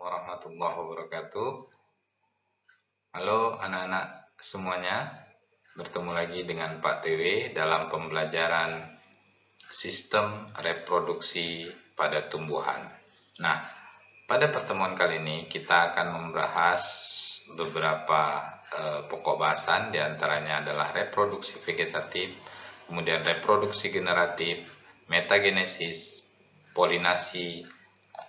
warahmatullahi wabarakatuh. Halo anak-anak semuanya, bertemu lagi dengan Pak TW dalam pembelajaran sistem reproduksi pada tumbuhan. Nah, pada pertemuan kali ini kita akan membahas beberapa pokok bahasan, diantaranya adalah reproduksi vegetatif, kemudian reproduksi generatif, metagenesis, polinasi,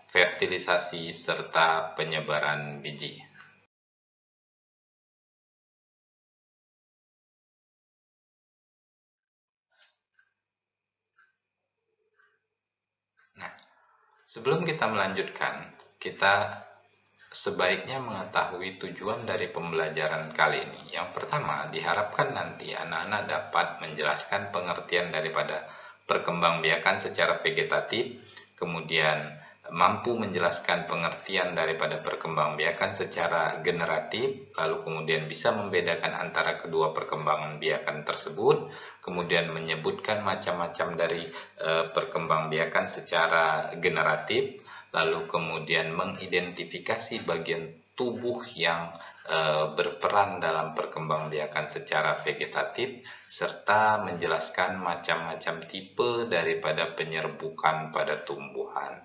fertilisasi, serta penyebaran biji. Nah, sebelum kita melanjutkan, kita sebaiknya mengetahui tujuan dari pembelajaran kali ini. Yang pertama, diharapkan nanti anak-anak dapat menjelaskan pengertian daripada perkembangbiakan secara vegetatif, kemudian mampu menjelaskan pengertian daripada perkembangbiakan secara generatif, lalu kemudian bisa membedakan antara kedua perkembangan biakan tersebut, kemudian menyebutkan macam-macam dari perkembangbiakan secara generatif, lalu kemudian mengidentifikasi bagian tubuh yang berperan dalam perkembangbiakan secara vegetatif, serta menjelaskan macam-macam tipe daripada penyerbukan pada tumbuhan.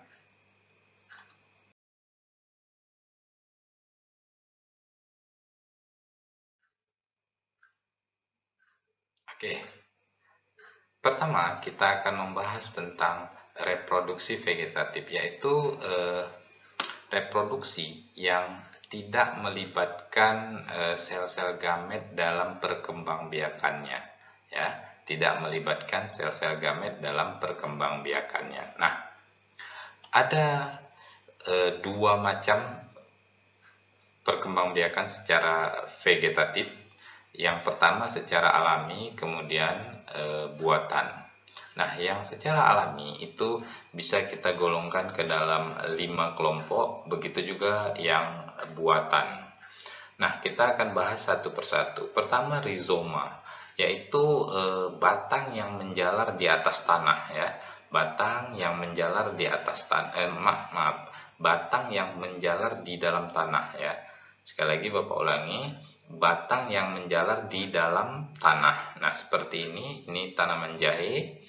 Oke, pertama kita akan membahas tentang reproduksi vegetatif, yaitu reproduksi yang tidak melibatkan sel-sel gamet dalam perkembangbiakannya, ya, tidak melibatkan sel-sel gamet dalam perkembangbiakannya. Nah, ada dua macam perkembangbiakan secara vegetatif. Yang pertama secara alami, kemudian buatan. Nah, yang secara alami itu bisa kita golongkan ke dalam 5 kelompok, begitu juga yang buatan. Nah, kita akan bahas satu persatu. Pertama, rizoma, yaitu batang yang menjalar di atas tanah, ya. Batang yang menjalar di atas tanah, batang yang menjalar di dalam tanah, ya. Sekali lagi Bapak ulangi, batang yang menjalar di dalam tanah. Nah, seperti ini tanaman jahe.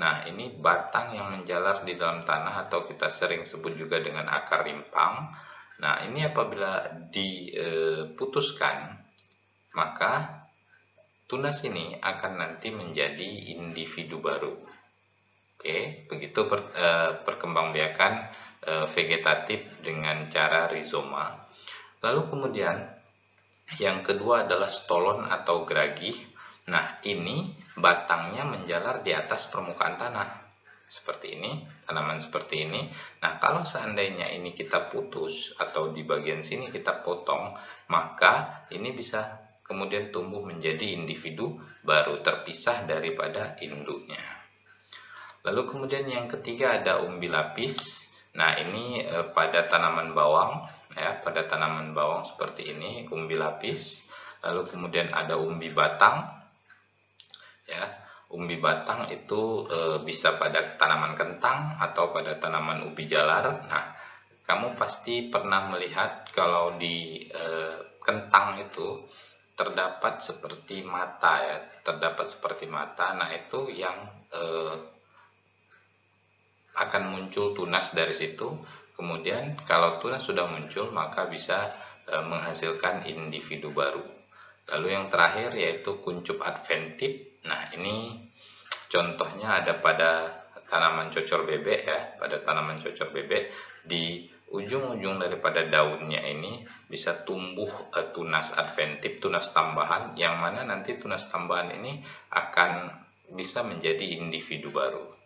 Nah, ini batang yang menjalar di dalam tanah, atau kita sering sebut juga dengan akar rimpang. Nah, ini apabila diputuskan, maka tunas ini akan nanti menjadi individu baru. Oke, begitu perkembangbiakan vegetatif dengan cara rizoma. Lalu kemudian yang kedua adalah stolon atau geragih. Nah, ini batangnya menjalar di atas permukaan tanah. Seperti ini, tanaman seperti ini. Nah, kalau seandainya ini kita putus atau di bagian sini kita potong, maka ini bisa kemudian tumbuh menjadi individu baru terpisah daripada induknya. Lalu kemudian yang ketiga ada umbi lapis. Nah, ini pada tanaman bawang, ya, pada tanaman bawang seperti ini umbi lapis. Lalu kemudian ada umbi batang, ya. Umbi batang itu bisa pada tanaman kentang atau pada tanaman ubi jalar. Nah, kamu pasti pernah melihat kalau di kentang itu terdapat seperti mata, ya, terdapat seperti mata. Nah, itu yang akan muncul tunas dari situ. Kemudian kalau tunas sudah muncul, maka bisa menghasilkan individu baru. Lalu yang terakhir yaitu kuncup adventif. Nah, ini contohnya ada pada tanaman cocor bebek, ya. Pada tanaman cocor bebek, di ujung-ujung daripada daunnya ini bisa tumbuh tunas adventif, tunas tambahan, yang mana nanti tunas tambahan ini akan bisa menjadi individu baru.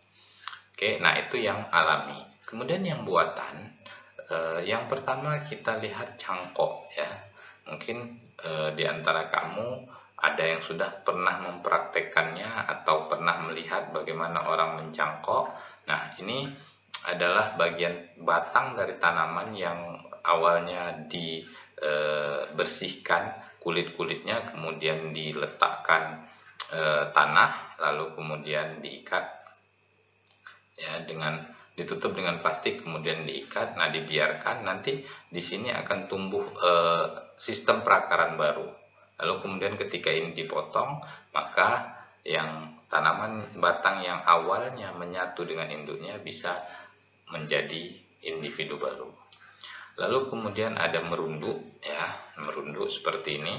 Oke, nah itu yang alami. Kemudian yang buatan, yang pertama kita lihat cangkok, ya. Mungkin di antara kamu ada yang sudah pernah mempraktekkannya atau pernah melihat bagaimana orang mencangkok. Nah, ini adalah bagian batang dari tanaman yang awalnya dibersihkan kulit-kulitnya, kemudian diletakkan tanah, lalu kemudian diikat, ya, dengan ditutup dengan plastik kemudian diikat. Nah, dibiarkan, nanti di sini akan tumbuh sistem perakaran baru. Lalu kemudian ketika ini dipotong, maka yang tanaman batang yang awalnya menyatu dengan induknya bisa menjadi individu baru. Lalu kemudian ada merunduk, ya, merunduk seperti ini.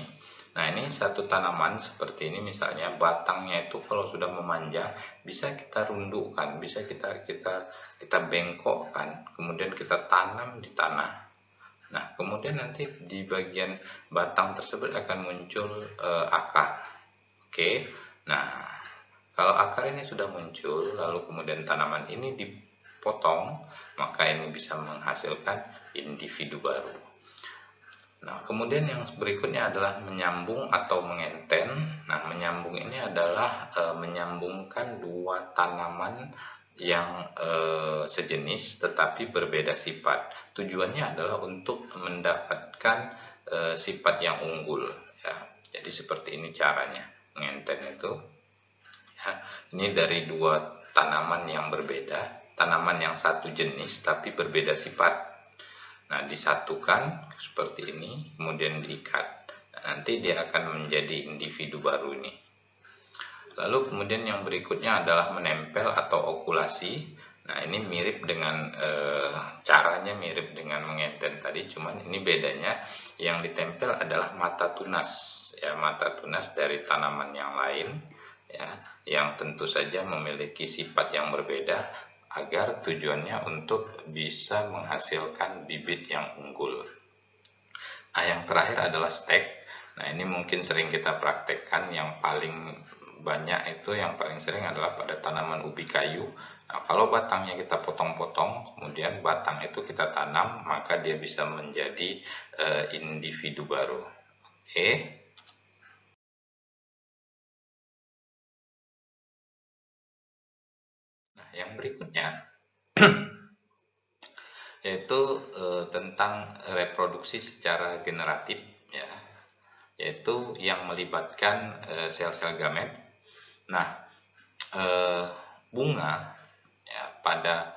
Nah, ini satu tanaman seperti ini, misalnya batangnya itu kalau sudah memanjang bisa kita rundukkan, bisa kita bengkokkan, kemudian kita tanam di tanah. Nah, kemudian nanti di bagian batang tersebut akan muncul akar. Oke. Nah, kalau akar ini sudah muncul, lalu kemudian tanaman ini dipotong, maka ini bisa menghasilkan individu baru. Nah, kemudian yang berikutnya adalah menyambung atau mengenten. Nah, menyambung ini adalah menyambungkan dua tanaman yang sejenis tetapi berbeda sifat. Tujuannya adalah untuk mendapatkan sifat yang unggul, ya. Jadi seperti ini caranya mengenten itu. Ya, ini dari dua tanaman yang berbeda, tanaman yang satu jenis tapi berbeda sifat. Nah, disatukan seperti ini, kemudian diikat. Nah, nanti dia akan menjadi individu baru ini. Lalu kemudian yang berikutnya adalah menempel atau okulasi. Nah, ini mirip dengan caranya mirip dengan mengenten tadi, cuman ini bedanya yang ditempel adalah mata tunas, ya, mata tunas dari tanaman yang lain, ya, yang tentu saja memiliki sifat yang berbeda, agar tujuannya untuk bisa menghasilkan bibit yang unggul. Nah, yang terakhir adalah stek. Nah, ini mungkin sering kita praktekkan, yang paling banyak itu, yang paling sering adalah pada tanaman ubi kayu. Nah, kalau batangnya kita potong-potong, kemudian batang itu kita tanam, maka dia bisa menjadi individu baru. Oke. Nah, yang berikutnya yaitu tentang reproduksi secara generatif, ya, yaitu yang melibatkan sel-sel gamet. Nah, bunga, ya, pada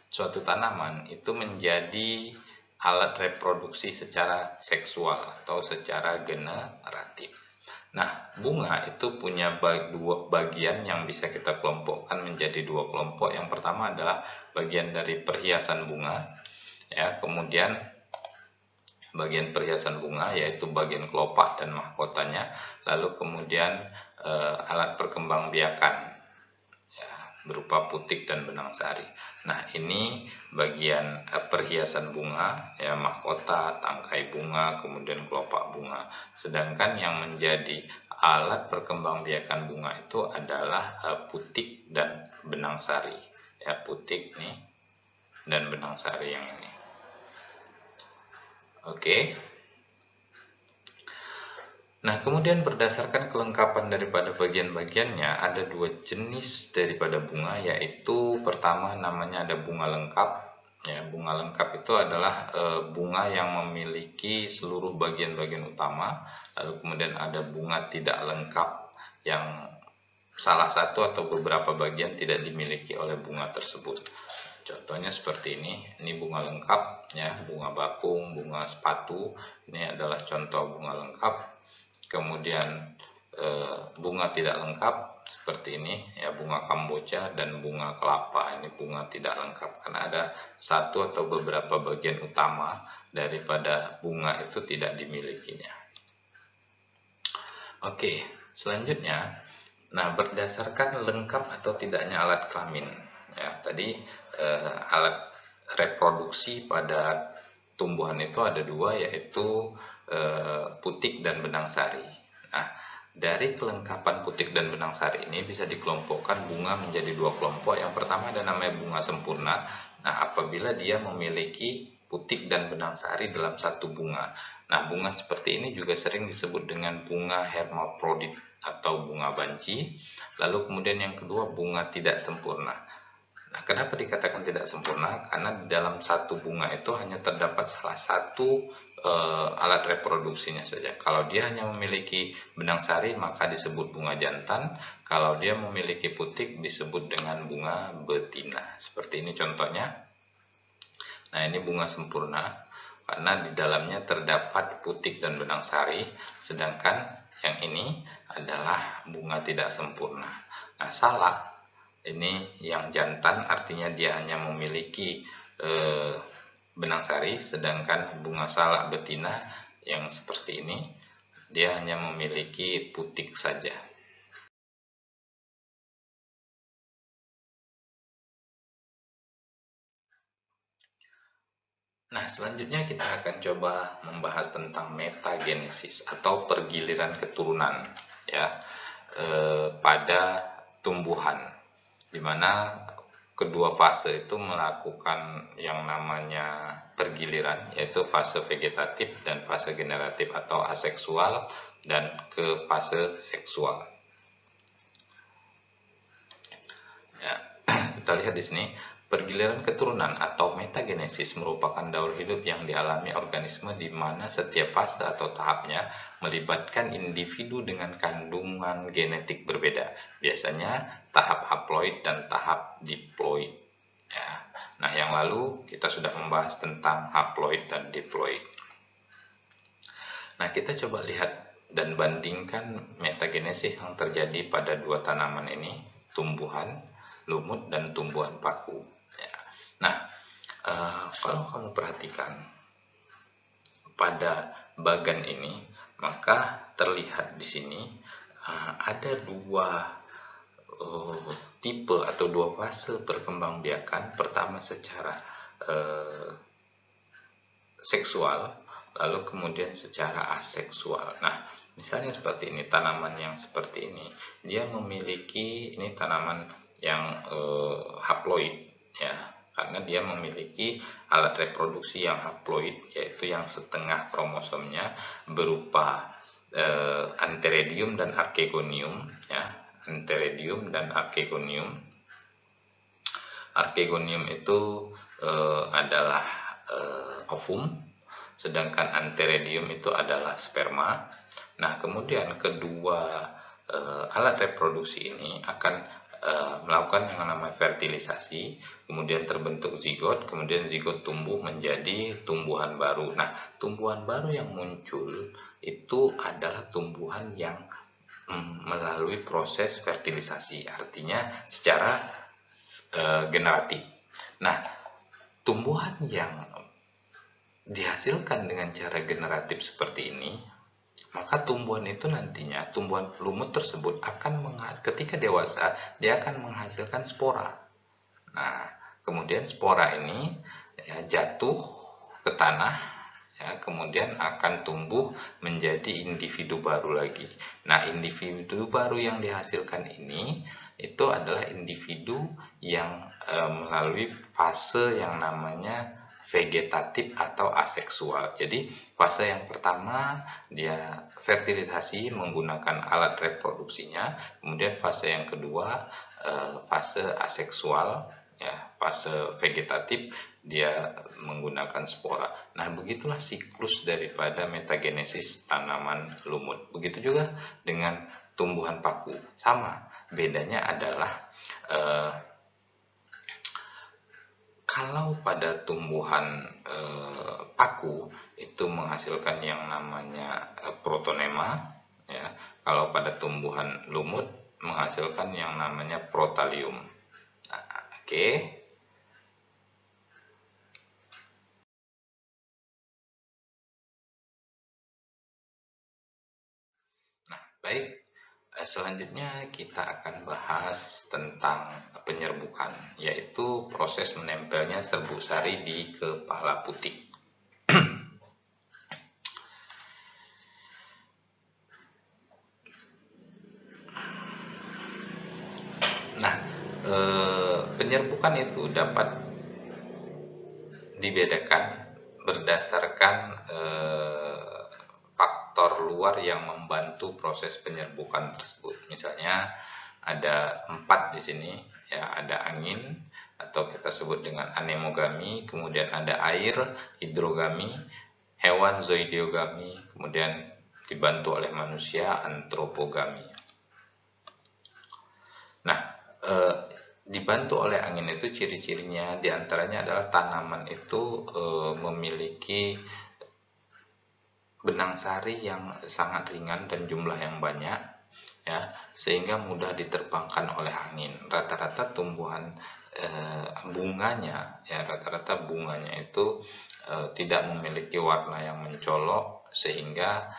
suatu tanaman itu menjadi alat reproduksi secara seksual atau secara generatif. Nah, bunga itu punya dua bagian yang bisa kita kelompokkan menjadi dua kelompok. Yang pertama adalah bagian dari perhiasan bunga, ya, kemudian bagian perhiasan bunga yaitu bagian kelopak dan mahkotanya, lalu kemudian alat perkembangbiakan, ya, berupa putik dan benang sari. Nah, ini bagian perhiasan bunga, ya, mahkota, tangkai bunga, kemudian kelopak bunga. Sedangkan yang menjadi alat perkembangbiakan bunga itu adalah putik dan benang sari, ya, putik nih dan benang sari yang ini. Oke. Nah, kemudian berdasarkan kelengkapan daripada bagian-bagiannya, ada dua jenis daripada bunga, yaitu pertama namanya ada bunga lengkap. Ya, bunga lengkap itu adalah bunga yang memiliki seluruh bagian-bagian utama. Lalu kemudian ada bunga tidak lengkap yang salah satu atau beberapa bagian tidak dimiliki oleh bunga tersebut. Contohnya seperti ini bunga lengkap, ya, bunga bakung, bunga sepatu. Ini adalah contoh bunga lengkap. Kemudian bunga tidak lengkap seperti ini, ya, bunga kamboja dan bunga kelapa. Ini bunga tidak lengkap karena ada satu atau beberapa bagian utama daripada bunga itu tidak dimilikinya. Oke, selanjutnya, nah, berdasarkan lengkap atau tidaknya alat kelamin, ya, tadi alat reproduksi pada tumbuhan itu ada dua, yaitu putik dan benang sari. Nah, dari kelengkapan putik dan benang sari ini bisa dikelompokkan bunga menjadi dua kelompok. Yang pertama ada namanya bunga sempurna. Nah, apabila dia memiliki putik dan benang sari dalam satu bunga. Nah, bunga seperti ini juga sering disebut dengan bunga hermaprodit atau bunga banci. Lalu kemudian yang kedua bunga tidak sempurna. Nah, kenapa dikatakan tidak sempurna? Karena di dalam satu bunga itu hanya terdapat salah satu alat reproduksinya saja. Kalau dia hanya memiliki benang sari maka disebut bunga jantan. Kalau dia memiliki putik disebut dengan bunga betina. Seperti ini contohnya. Nah, ini bunga sempurna karena di dalamnya terdapat putik dan benang sari, sedangkan yang ini adalah bunga tidak sempurna. Nah, salak ini yang jantan artinya dia hanya memiliki benang sari, sedangkan bunga salak betina yang seperti ini dia hanya memiliki putik saja. Nah, selanjutnya kita akan coba membahas tentang metagenesis atau pergiliran keturunan ya pada tumbuhan, di mana kedua fase itu melakukan yang namanya pergiliran, yaitu fase vegetatif dan fase generatif atau aseksual dan ke fase seksual. Ya, kita lihat di sini, pergiliran keturunan atau metagenesis merupakan daur hidup yang dialami organisme di mana setiap fase atau tahapnya melibatkan individu dengan kandungan genetik berbeda. Biasanya tahap haploid dan tahap diploid. Ya. Nah, yang lalu kita sudah membahas tentang haploid dan diploid. Nah, kita coba lihat dan bandingkan metagenesis yang terjadi pada dua tanaman ini, tumbuhan lumut dan tumbuhan paku. Nah, kalau kamu perhatikan pada bagan ini, maka terlihat di sini ada dua tipe atau dua fase perkembangbiakan. Pertama secara seksual, lalu kemudian secara aseksual. Nah, misalnya seperti ini, tanaman yang seperti ini, dia memiliki, ini tanaman yang haploid ya, karena dia memiliki alat reproduksi yang haploid, yaitu yang setengah kromosomnya berupa antheridium dan archegonium ya, antheridium dan archegonium. Archegonium itu adalah ovum, sedangkan antheridium itu adalah sperma. Nah, kemudian kedua alat reproduksi ini akan melakukan yang namanya fertilisasi, kemudian terbentuk zigot, kemudian zigot tumbuh menjadi tumbuhan baru. Nah, tumbuhan baru yang muncul itu adalah tumbuhan yang melalui proses fertilisasi, artinya secara generatif. Nah, tumbuhan yang dihasilkan dengan cara generatif seperti ini, maka tumbuhan itu nantinya, tumbuhan lumut tersebut akan ketika dewasa dia akan menghasilkan spora. Nah, kemudian spora ini ya, jatuh ke tanah ya, kemudian akan tumbuh menjadi individu baru lagi. Nah, individu baru yang dihasilkan ini itu adalah individu yang melalui fase yang namanya vegetatif atau aseksual. Jadi fase yang pertama dia fertilisasi menggunakan alat reproduksinya, kemudian fase yang kedua fase aseksual ya, fase vegetatif dia menggunakan spora. Nah, begitulah siklus daripada metagenesis tanaman lumut. Begitu juga dengan tumbuhan paku, sama, bedanya adalah kalau pada tumbuhan paku itu menghasilkan yang namanya protonema ya, kalau pada tumbuhan lumut menghasilkan yang namanya protalium. Nah, oke. Nah, baik. Selanjutnya kita akan bahas tentang penyerbukan, yaitu proses menempelnya serbuk sari di kepala putik. Nah, penyerbukan itu dapat dibedakan berdasarkan faktor luar yang membantu proses penyerbukan tersebut. Misalnya ada 4 di sini ya, ada angin atau kita sebut dengan anemogami, kemudian ada air, hidrogami, hewan zoidiogami, kemudian dibantu oleh manusia antropogami. Nah, dibantu oleh angin itu ciri-cirinya diantaranya adalah tanaman itu memiliki benang sari yang sangat ringan dan jumlah yang banyak, ya, sehingga mudah diterbangkan oleh angin. Rata-rata tumbuhan bunganya, ya, rata-rata bunganya itu tidak memiliki warna yang mencolok, sehingga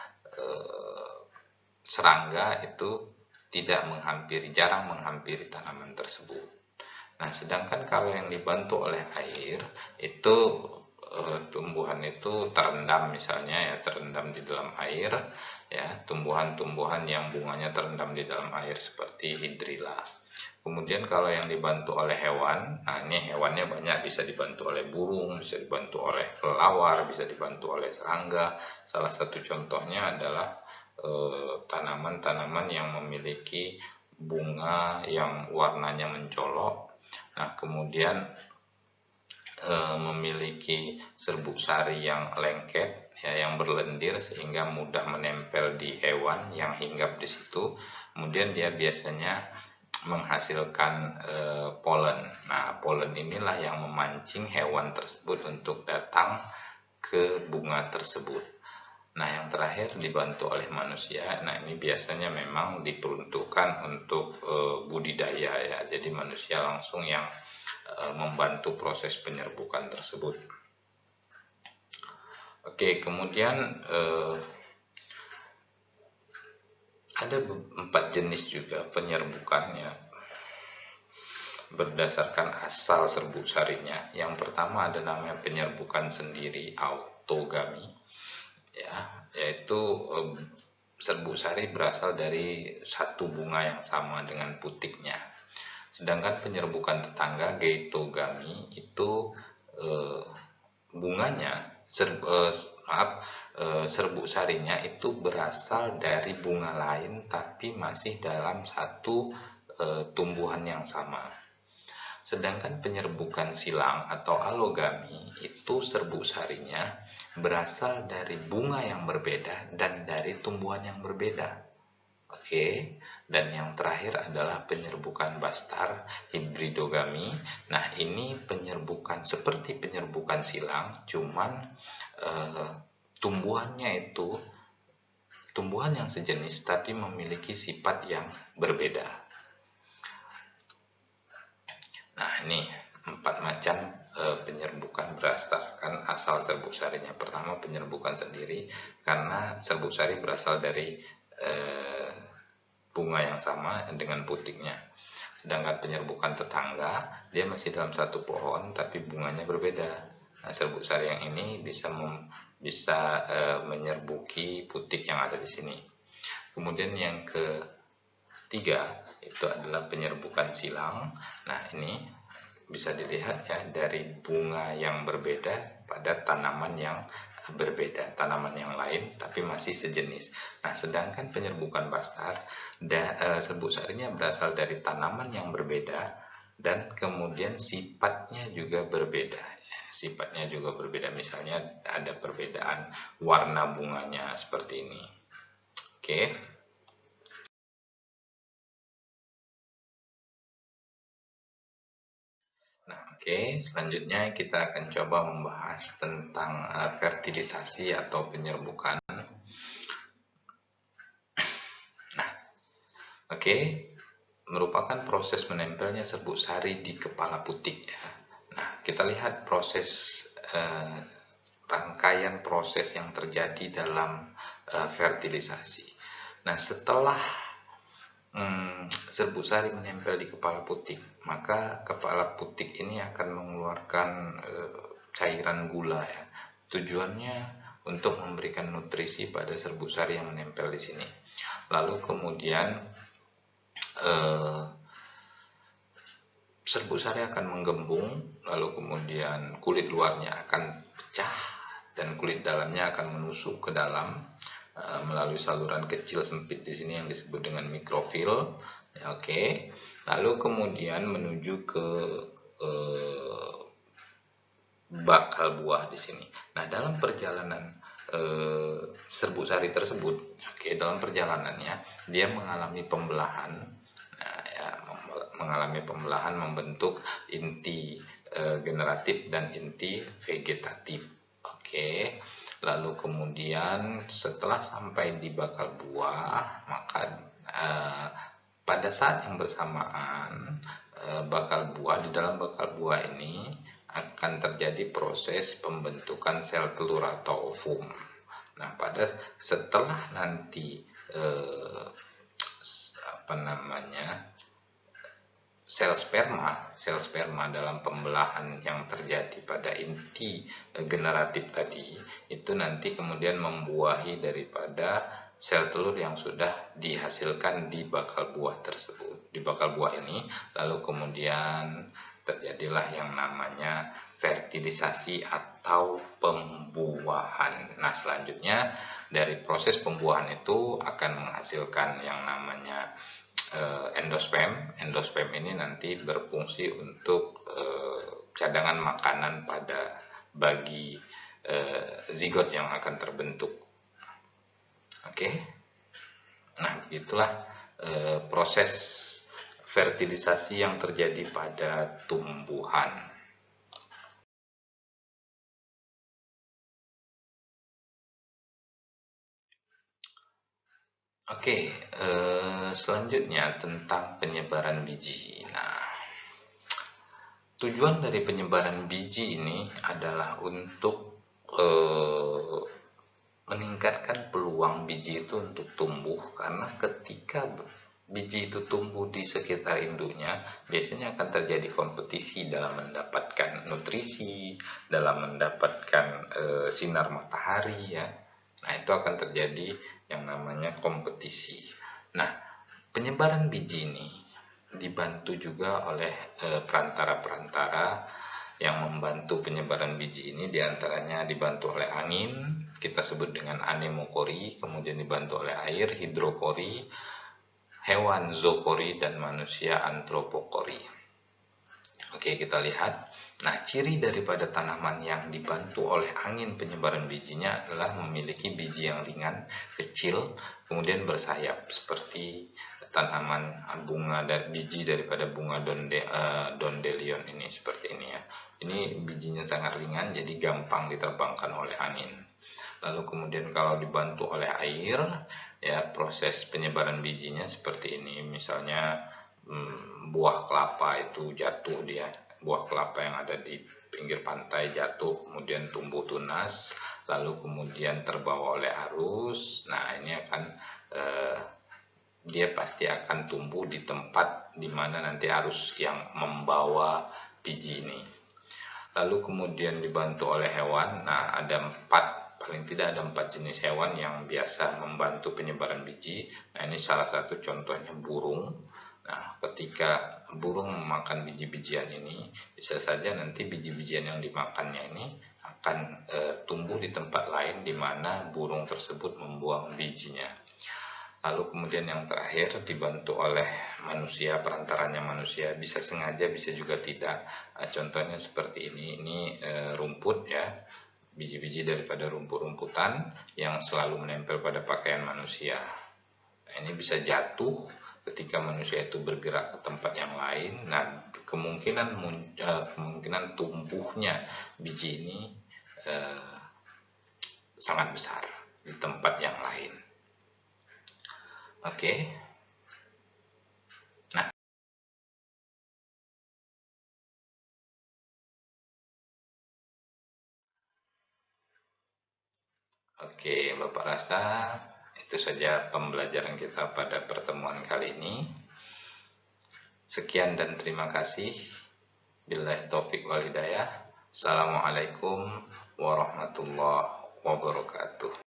serangga itu tidak menghampiri, jarang menghampiri tanaman tersebut. Nah, sedangkan kalau yang dibantu oleh air itu tumbuhan itu terendam, misalnya ya, terendam di dalam air, ya, tumbuhan-tumbuhan yang bunganya terendam di dalam air seperti hidrilla. Kemudian kalau yang dibantu oleh hewan, nah ini hewannya banyak, bisa dibantu oleh burung, bisa dibantu oleh kelelawar, bisa dibantu oleh serangga. Salah satu contohnya adalah tanaman-tanaman yang memiliki bunga yang warnanya mencolok, nah kemudian memiliki serbuk sari yang lengket, ya, yang berlendir sehingga mudah menempel di hewan yang hinggap di situ. Kemudian dia biasanya menghasilkan polen. Nah, polen inilah yang memancing hewan tersebut untuk datang ke bunga tersebut. Nah, yang terakhir dibantu oleh manusia. Nah, ini biasanya memang diperuntukkan untuk budidaya, ya. Jadi manusia langsung yang membantu proses penyerbukan tersebut. Oke, kemudian ada 4 jenis juga penyerbukannya berdasarkan asal serbuk sarinya. Yang pertama ada namanya penyerbukan sendiri, autogami, ya, yaitu serbuk sari berasal dari satu bunga yang sama dengan putiknya. Sedangkan penyerbukan tetangga, geitogami, itu bunganya serbuk sarinya itu berasal dari bunga lain tapi masih dalam satu tumbuhan yang sama. Sedangkan penyerbukan silang atau alogami itu serbuk sarinya berasal dari bunga yang berbeda dan dari tumbuhan yang berbeda. Oke, dan yang terakhir adalah penyerbukan bastar, hibridogami. Nah, ini penyerbukan seperti penyerbukan silang, cuman tumbuhannya itu tumbuhan yang sejenis tapi memiliki sifat yang berbeda. Nah, ini 4 macam penyerbukan berdasarkan asal serbuk sarinya. Pertama, penyerbukan sendiri, karena serbuk sari berasal dari bunga yang sama dengan putiknya. Sedangkan penyerbukan tetangga, dia masih dalam satu pohon tapi bunganya berbeda. Nah, serbuk sari yang ini bisa menyerbuki putik yang ada di sini. Kemudian yang ketiga itu adalah penyerbukan silang. Nah, ini bisa dilihat, ya, dari bunga yang berbeda pada tanaman yang berbeda, tanaman yang lain tapi masih sejenis. Nah, sedangkan penyerbukan bastar, serbuk sarinya berasal dari tanaman yang berbeda dan kemudian sifatnya juga berbeda. Sifatnya juga berbeda, misalnya ada perbedaan warna bunganya seperti ini. Oke. Nah, oke, selanjutnya kita akan coba membahas tentang fertilisasi atau penyerbukan. Nah, oke, merupakan proses menempelnya serbuk sari di kepala putik, ya. Nah, kita lihat proses rangkaian proses yang terjadi dalam fertilisasi. Nah, setelah serbuk sari menempel di kepala putik, maka kepala putik ini akan mengeluarkan cairan gula, ya. Tujuannya untuk memberikan nutrisi pada serbuk sari yang menempel di sini. Lalu kemudian serbuk sari akan menggembung, lalu kemudian kulit luarnya akan pecah dan kulit dalamnya akan menusuk ke dalam melalui saluran kecil sempit di sini yang disebut dengan mikrofil. Oke. Lalu kemudian menuju ke bakal buah di sini. Nah, dalam perjalanan serbuk sari tersebut, oke, dalam perjalanannya dia mengalami pembelahan. Nah, ya, mengalami pembelahan membentuk inti generatif dan inti vegetatif. Oke. Lalu kemudian setelah sampai di bakal buah, maka pada saat yang bersamaan bakal buah, di dalam bakal buah ini akan terjadi proses pembentukan sel telur atau ovum. Nah, pada setelah nanti sel sperma dalam pembelahan yang terjadi pada inti generatif tadi itu nanti kemudian membuahi daripada sel telur yang sudah dihasilkan di bakal buah tersebut, di bakal buah ini. Lalu kemudian terjadilah yang namanya fertilisasi atau pembuahan. Nah, selanjutnya dari proses pembuahan itu akan menghasilkan yang namanya endosperm. Endosperm ini nanti berfungsi untuk cadangan makanan bagi zigot yang akan terbentuk. Oke. Nah, begitulah proses fertilisasi yang terjadi pada tumbuhan. Oke, selanjutnya tentang penyebaran biji. Nah, tujuan dari penyebaran biji ini adalah untuk meningkatkan peluang biji itu untuk tumbuh, karena ketika biji itu tumbuh di sekitar induknya, biasanya akan terjadi kompetisi dalam mendapatkan nutrisi, dalam mendapatkan sinar matahari ya. Nah, itu akan terjadi yang namanya kompetisi. Nah, penyebaran biji ini dibantu juga oleh perantara-perantara yang membantu penyebaran biji ini, diantaranya dibantu oleh angin, kita sebut dengan anemokori, kemudian dibantu oleh air, hidrokori, hewan zookori, dan manusia antropokori. Oke, kita lihat. Nah, ciri daripada tanaman yang dibantu oleh angin penyebaran bijinya adalah memiliki biji yang ringan, kecil, kemudian bersayap seperti tanaman bunga dan biji daripada bunga dandelion ini, seperti ini ya. Ini bijinya sangat ringan, jadi gampang diterbangkan oleh angin. Lalu kemudian kalau dibantu oleh air, ya proses penyebaran bijinya seperti ini. Misalnya buah kelapa itu jatuh, dia buah kelapa yang ada di pinggir pantai jatuh, kemudian tumbuh tunas, lalu kemudian terbawa oleh arus. Nah, ini akan dia pasti akan tumbuh di tempat di mana nanti arus yang membawa biji ini. Lalu kemudian dibantu oleh hewan. Nah, paling tidak ada 4 jenis hewan yang biasa membantu penyebaran biji. Nah, ini salah satu contohnya burung. Nah, ketika burung memakan biji-bijian ini, bisa saja nanti biji-bijian yang dimakannya ini akan tumbuh di tempat lain di mana burung tersebut membuang bijinya. Lalu kemudian yang terakhir dibantu oleh manusia, perantaranya manusia, bisa sengaja bisa juga tidak. Contohnya seperti ini rumput ya, biji-biji daripada rumput-rumputan yang selalu menempel pada pakaian manusia. Nah, ini bisa jatuh ketika manusia itu bergerak ke tempat yang lain. Nah, kemungkinan tumbuhnya biji ini sangat besar di tempat yang lain. Oke. Nah, oke, Bapak rasa itu saja pembelajaran kita pada pertemuan kali ini. Sekian dan terima kasih. Billahi taufik wal hidayah. Assalamualaikum warahmatullahi wabarakatuh.